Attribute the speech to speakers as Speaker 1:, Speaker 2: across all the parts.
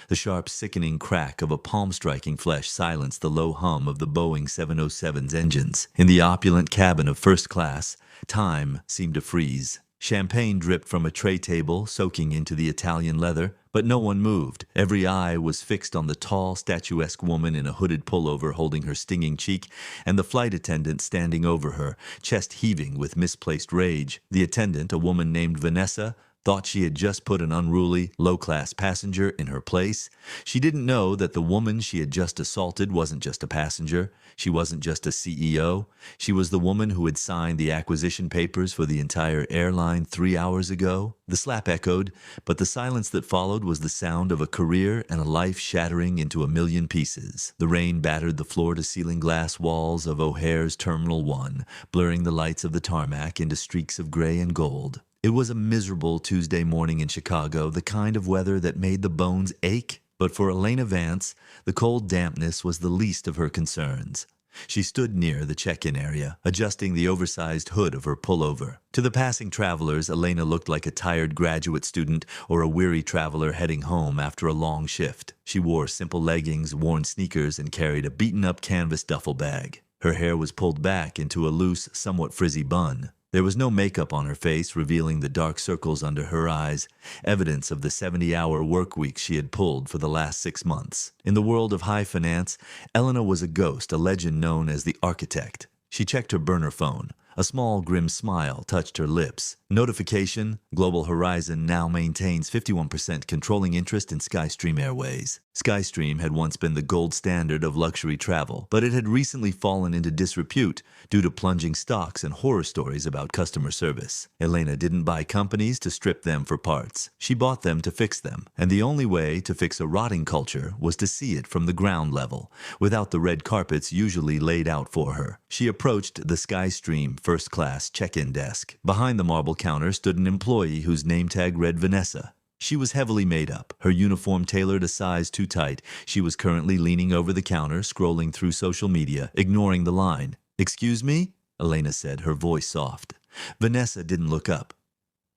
Speaker 1: The sharp, sickening crack of a palm-striking flesh silenced the low hum of the Boeing 707's engines. In the opulent cabin of first class, time seemed to freeze. Champagne dripped from a tray table, soaking into the Italian leather, but no one moved. Every eye was fixed on the tall, statuesque woman in a hooded pullover holding her stinging cheek, and the flight attendant standing over her, chest heaving with misplaced rage. The attendant, a woman named Vanessa, thought she had just put an unruly, low-class passenger in her place. She didn't know that the woman she had just assaulted wasn't just a passenger. She wasn't just a CEO. She was the woman who had signed the acquisition papers for the entire airline 3 hours ago. The slap echoed, but the silence that followed was the sound of a career and a life shattering into a million pieces. The rain battered the floor-to-ceiling glass walls of O'Hare's Terminal 1, blurring the lights of the tarmac into streaks of gray and gold. It was a miserable Tuesday morning in Chicago, the kind of weather that made the bones ache. But for Elena Vance, the cold dampness was the least of her concerns. She stood near the check-in area, adjusting the oversized hood of her pullover. To the passing travelers, Elena looked like a tired graduate student or a weary traveler heading home after a long shift. She wore simple leggings, worn sneakers, and carried a beaten-up canvas duffel bag. Her hair was pulled back into a loose, somewhat frizzy bun. There was no makeup on her face, revealing the dark circles under her eyes, evidence of the 70-hour work week she had pulled for the last 6 months. In the world of high finance, Elena was a ghost, a legend known as the architect. She checked her burner phone. A small, grim smile touched her lips. Notification: Global Horizon now maintains 51% controlling interest in Skystream Airways. Skystream had once been the gold standard of luxury travel, but it had recently fallen into disrepute due to plunging stocks and horror stories about customer service. Elena didn't buy companies to strip them for parts. She bought them to fix them, and the only way to fix a rotting culture was to see it from the ground level, without the red carpets usually laid out for her. She approached the Skystream first-class check-in desk. Behind the marble counter stood an employee whose name tag read Vanessa. She was heavily made up, her uniform tailored a size too tight. She was currently leaning over the counter, scrolling through social media, ignoring the line. "Excuse me?" Elena said, her voice soft. Vanessa didn't look up.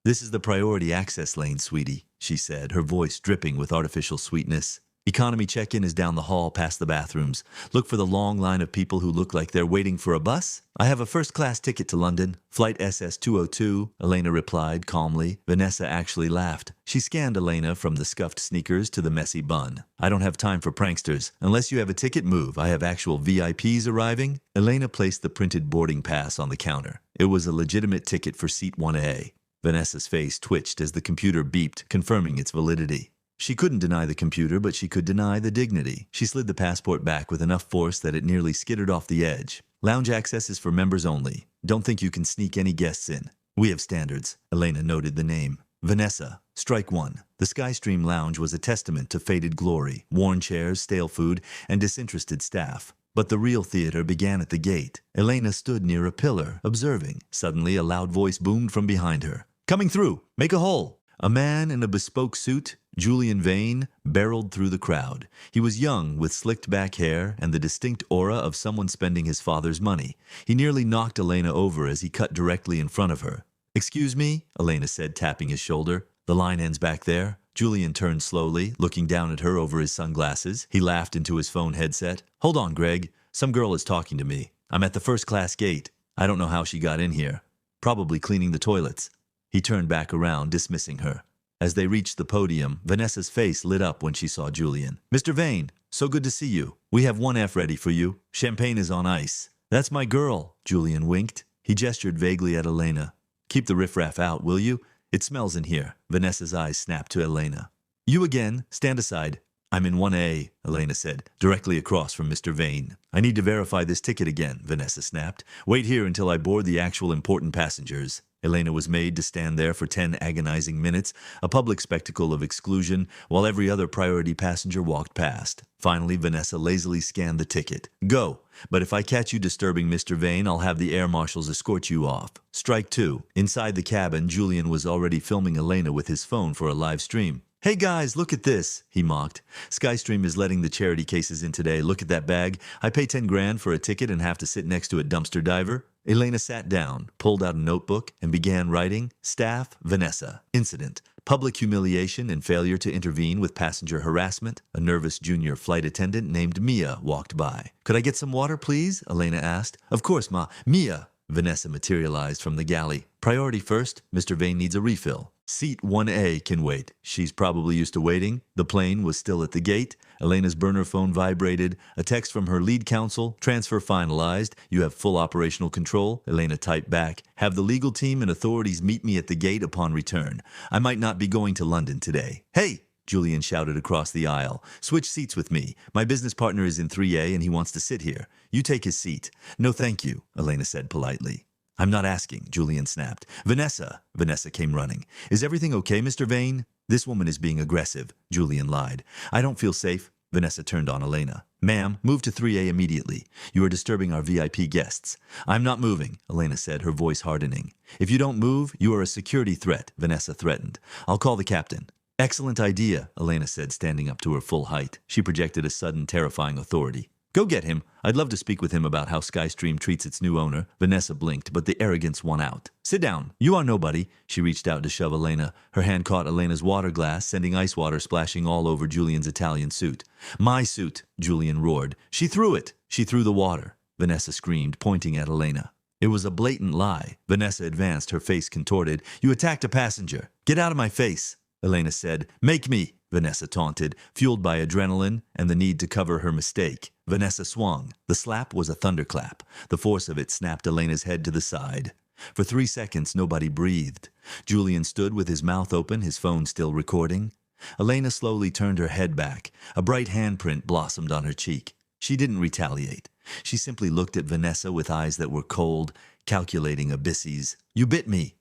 Speaker 1: "This is the priority access lane, sweetie," she said, her voice dripping with artificial sweetness. "Economy check-in is down the hall past the bathrooms. Look for the long line of people who look like they're waiting for a bus. I have a first-class ticket to London. Flight SS-202, Elena replied calmly. Vanessa actually laughed. She scanned Elena from the scuffed sneakers to the messy bun. "I don't have time for pranksters. Unless you have a ticket, move. I have actual VIPs arriving." Elena placed the printed boarding pass on the counter. It was a legitimate ticket for seat 1A. Vanessa's face twitched as the computer beeped, confirming its validity. She couldn't deny the computer, but she could deny the dignity. She slid the passport back with enough force that it nearly skittered off the edge. "Lounge access is for members only. Don't think you can sneak any guests in. We have standards." Elena noted the name. Vanessa, strike one. The Skystream Lounge was a testament to faded glory, worn chairs, stale food, and disinterested staff. But the real theater began at the gate. Elena stood near a pillar, observing. Suddenly, a loud voice boomed from behind her. "Coming through! Make a hole!" A man in a bespoke suit, Julian Vane, barreled through the crowd. He was young, with slicked back hair and the distinct aura of someone spending his father's money. He nearly knocked Elena over as he cut directly in front of her. "Excuse me?" Elena said, tapping his shoulder. "The line ends back there." Julian turned slowly, looking down at her over his sunglasses. He laughed into his phone headset. "Hold on, Greg. Some girl is talking to me. I'm at the first-class gate. I don't know how she got in here. Probably cleaning the toilets." He turned back around, dismissing her. As they reached the podium, Vanessa's face lit up when she saw Julian. "Mr. Vane, so good to see you. We have 1F ready for you. Champagne is on ice." "That's my girl," Julian winked. He gestured vaguely at Elena. "Keep the riffraff out, will you? It smells in here." Vanessa's eyes snapped to Elena. "You again. Stand aside." "I'm in 1A, Elena said, directly across from Mr. Vane. "I need to verify this ticket again," Vanessa snapped. "Wait here until I board the actual important passengers." Elena was made to stand there for 10 agonizing minutes, a public spectacle of exclusion, while every other priority passenger walked past. Finally, Vanessa lazily scanned the ticket. "Go. But if I catch you disturbing Mr. Vane, I'll have the air marshals escort you off." Strike two. Inside the cabin, Julian was already filming Elena with his phone for a live stream. "Hey guys, look at this," he mocked. "Skystream is letting the charity cases in today. Look at that bag. I pay 10 grand for a ticket and have to sit next to a dumpster diver." Elena sat down, pulled out a notebook, and began writing. "Staff, Vanessa. Incident. Public humiliation and failure to intervene with passenger harassment. A nervous junior flight attendant named Mia walked by. "Could I get some water, please?" Elena asked. "Of course, Ma. Mia!" Vanessa materialized from the galley. "Priority first. Mr. Vane needs a refill." "Seat 1A can wait." She's probably used to waiting. The plane was still at the gate. Elena's burner phone vibrated. A text from her lead counsel. "Transfer finalized. You have full operational control." Elena typed back. "Have the legal team and authorities meet me at the gate upon return. I might not be going to London today." "Hey!" Julian shouted across the aisle. "Switch seats with me. My business partner is in 3A and he wants to sit here. You take his seat." "No, thank you," Elena said politely. "I'm not asking," Julian snapped. "Vanessa!" Vanessa came running. "Is everything okay, Mr. Vane?" "This woman is being aggressive," Julian lied. "I don't feel safe." Vanessa turned on Elena. "Ma'am, move to 3A immediately. You are disturbing our VIP guests." "I'm not moving," Elena said, her voice hardening. "If you don't move, you are a security threat," Vanessa threatened. "I'll call the captain." "Excellent idea," Elena said, standing up to her full height. She projected a sudden, terrifying authority. "Go get him. I'd love to speak with him about how Skystream treats its new owner." Vanessa blinked, but the arrogance won out. "Sit down. You are nobody." She reached out to shove Elena. Her hand caught Elena's water glass, sending ice water splashing all over Julian's Italian suit. "My suit," Julian roared. "She threw it." "She threw the water," Vanessa screamed, pointing at Elena. It was a blatant lie. Vanessa advanced, her face contorted. "You attacked a passenger. Get out of my face." Elena said. "Make me," Vanessa taunted, fueled by adrenaline and the need to cover her mistake. Vanessa swung. The slap was a thunderclap. The force of it snapped Elena's head to the side. For 3 seconds, nobody breathed. Julian stood with his mouth open, his phone still recording. Elena slowly turned her head back. A bright handprint blossomed on her cheek. She didn't retaliate. She simply looked at Vanessa with eyes that were cold, calculating abysses. "You bit me,"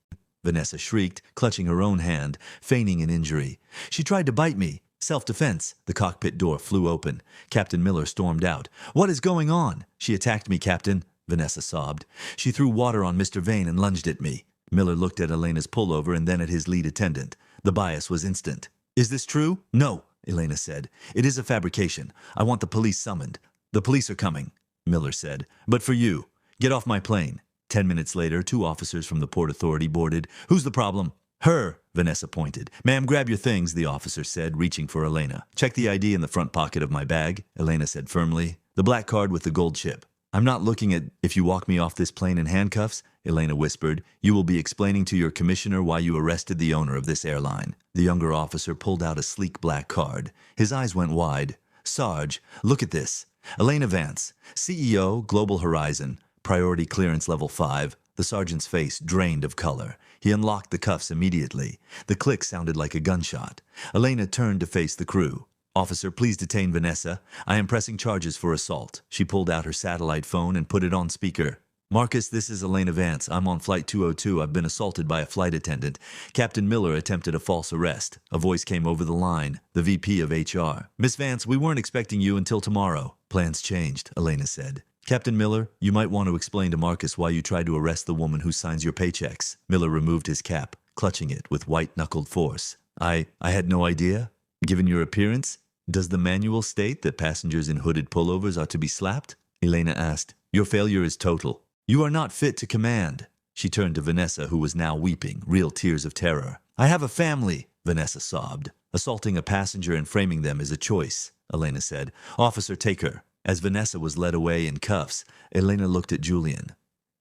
Speaker 1: Vanessa shrieked, clutching her own hand, feigning an injury. "She tried to bite me." "Self-defense." The cockpit door flew open. Captain Miller stormed out. "What is going on?" "She attacked me, Captain," Vanessa sobbed. "She threw water on Mr. Vane and lunged at me." Miller looked at Elena's pullover and then at his lead attendant. The bias was instant. "Is this true?" "No," Elena said. "It is a fabrication. I want the police summoned." "The police are coming," Miller said. "But for you, get off my plane." 10 minutes later, 2 officers from the Port Authority boarded. "Who's the problem?" "Her," Vanessa pointed. "Ma'am, grab your things," the officer said, reaching for Elena. "Check the ID in the front pocket of my bag," Elena said firmly. "The black card with the gold chip." "I'm not looking at—" "If you walk me off this plane in handcuffs," Elena whispered, "you will be explaining to your commissioner why you arrested the owner of this airline." The younger officer pulled out a sleek black card. His eyes went wide. "Sarge, look at this. Elena Vance, CEO, Global Horizon. Priority clearance level 5. The sergeant's face drained of color. He unlocked the cuffs immediately. The click sounded like a gunshot. Elena turned to face the crew. "Officer, please detain Vanessa. I am pressing charges for assault." She pulled out her satellite phone and put it on speaker. "Marcus, this is Elena Vance. I'm on flight 202. I've been assaulted by a flight attendant. Captain Miller attempted a false arrest." A voice came over the line, the VP of HR. "Miss Vance, we weren't expecting you until tomorrow." "Plans changed," Elena said. "Captain Miller, you might want to explain to Marcus why you tried to arrest the woman who signs your paychecks." Miller removed his cap, clutching it with white-knuckled force. I had no idea. Given your appearance, does the manual state that passengers in hooded pullovers are to be slapped?" Elena asked. "Your failure is total. You are not fit to command." She turned to Vanessa, who was now weeping, real tears of terror. "I have a family," Vanessa sobbed. "Assaulting a passenger and framing them is a choice," Elena said. "Officer, take her." As Vanessa was led away in cuffs, Elena looked at Julian.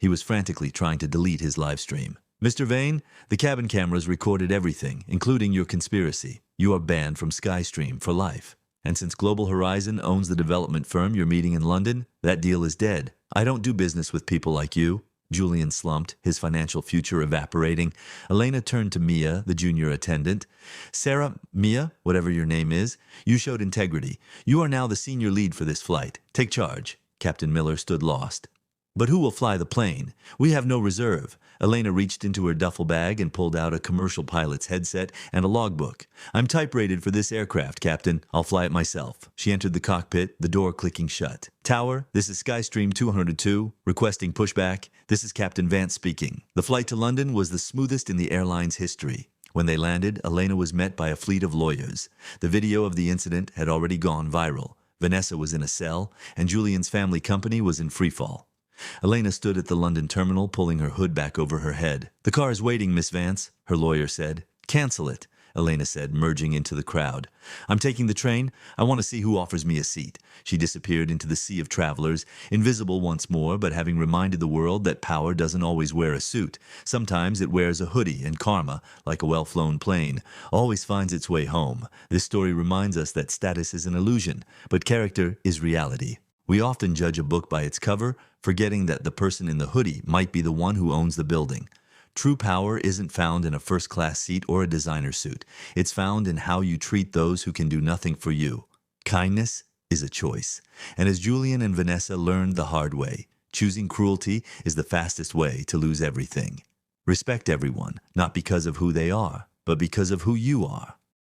Speaker 1: He was frantically trying to delete his live stream. "Mr. Vane, the cabin cameras recorded everything, including your conspiracy. You are banned from Skystream for life. And since Global Horizon owns the development firm you're meeting in London, that deal is dead. I don't do business with people like you." Julian slumped, his financial future evaporating. Elena turned to Mia, the junior attendant. "Mia, whatever your name is, you showed integrity. You are now the senior lead for this flight. Take charge." Captain Miller stood lost. "But who will fly the plane? We have no reserve." Elena reached into her duffel bag and pulled out a commercial pilot's headset and a logbook. "I'm type-rated for this aircraft, Captain. I'll fly it myself." She entered the cockpit, the door clicking shut. "Tower, this is Skystream 202, requesting pushback. This is Captain Vance speaking." The flight to London was the smoothest in the airline's history. When they landed, Elena was met by a fleet of lawyers. The video of the incident had already gone viral. Vanessa was in a cell, and Julian's family company was in freefall. Elena stood at the London terminal, pulling her hood back over her head. "The car is waiting, Miss Vance," her lawyer said. "Cancel it." Elena said, merging into the crowd. I'm taking the train. I want to see who offers me a seat. She disappeared into the sea of travelers, invisible once more, but having reminded the world that power doesn't always wear a suit. Sometimes it wears a hoodie, and karma, like a well-flown plane, always finds its way home. This story reminds us that status is an illusion, but character is reality. We often judge a book by its cover, forgetting that the person in the hoodie might be the one who owns the building. True power isn't found in a first-class seat or a designer suit. It's found in how you treat those who can do nothing for you. Kindness is a choice. And as Julian and Vanessa learned the hard way, choosing cruelty is the fastest way to lose everything. Respect everyone, not because of who they are, but because of who you are.